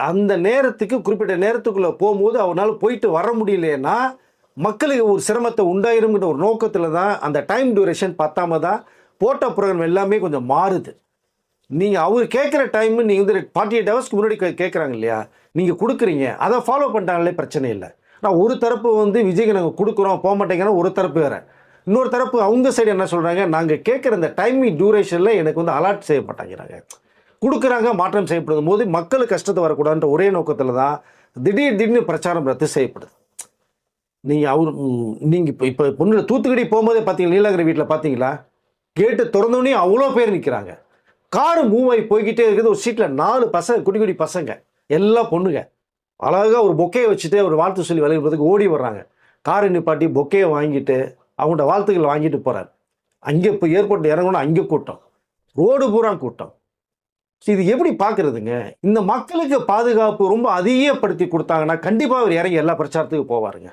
அந்த நேரத்துக்கு குறிப்பிட்ட நேரத்துக்குள்ளே போகும்போது அவனால் போயிட்டு வர முடியலைன்னா மக்களுக்கு ஒரு சிரமத்தை உண்டாயிருங்கிற ஒரு நோக்கத்தில் தான் அந்த டைம் டியூரேஷன் பத்தாம தான் போட்ட ப்ரோக்ராம் எல்லாமே கொஞ்சம் மாறுது. நீங்கள் அவர் கேட்குற டைம் நீங்கள் வந்து 48 ஹவர்ஸ்க்கு முன்னாடி கேட்குறாங்க இல்லையா, நீங்கள் கொடுக்குறீங்க, அதை ஃபாலோ பண்ணிட்டாங்களே பிரச்சனை இல்லை. நான் ஒரு தரப்பு வந்து விஜய்க்கு நாங்கள் கொடுக்குறோம் போக மாட்டேங்கிறோம், ஒரு தரப்பு வேறு. இன்னொரு தரப்பு அவங்க சைடு என்ன சொல்கிறாங்க, நாங்கள் கேட்குற இந்த டைமிங் டியூரேஷனில் எனக்கு வந்து அலாட் செய்ய மாட்டேங்கிறாங்க. கொடுக்குறாங்க, மாற்றம் செய்யப்படும் போது மக்களுக்கு கஷ்டத்தை வரக்கூடாதுன்ற ஒரே நோக்கத்தில் தான் திடீர்னு பிரச்சாரம் ரத்து செய்யப்படுது. நீங்கள் இப்போ பொண்ணில் தூத்துக்குடி போகும்போதே பார்த்தீங்களா, நீலகிரி வீட்டில் பார்த்தீங்களா, கேட்டு திறந்தோடனே அவ்வளோ பேர் நிற்கிறாங்க. காரு மூவ் ஆகி போய்கிட்டே இருக்குது. ஒரு சீட்டில் 4 பசங்க, குடி பசங்க, எல்லாம் பொண்ணுங்க, அழகாக ஒரு பொக்கையை வச்சுட்டு ஒரு வாழ்த்து சொல்லி விளையாடுறதுக்கு ஓடி வர்றாங்க. காரை நிப்பாட்டி பொக்கையை வாங்கிட்டு அவங்கள்ட்ட வாழ்த்துக்கள் வாங்கிட்டு போகிறார். அங்கே இப்போ ஏர்போர்ட்டில் இறங்கணும், அங்கே கூட்டம், ரோடு பூரா கூட்டம். இது எப்படி பார்க்குறதுங்க? இந்த மக்களுக்கு பாதுகாப்பு ரொம்ப அதிகப்படுத்தி கொடுத்தாங்கன்னா கண்டிப்பாக அவர் இறங்கி எல்லா பிரச்சாரத்துக்கும் போவாருங்க.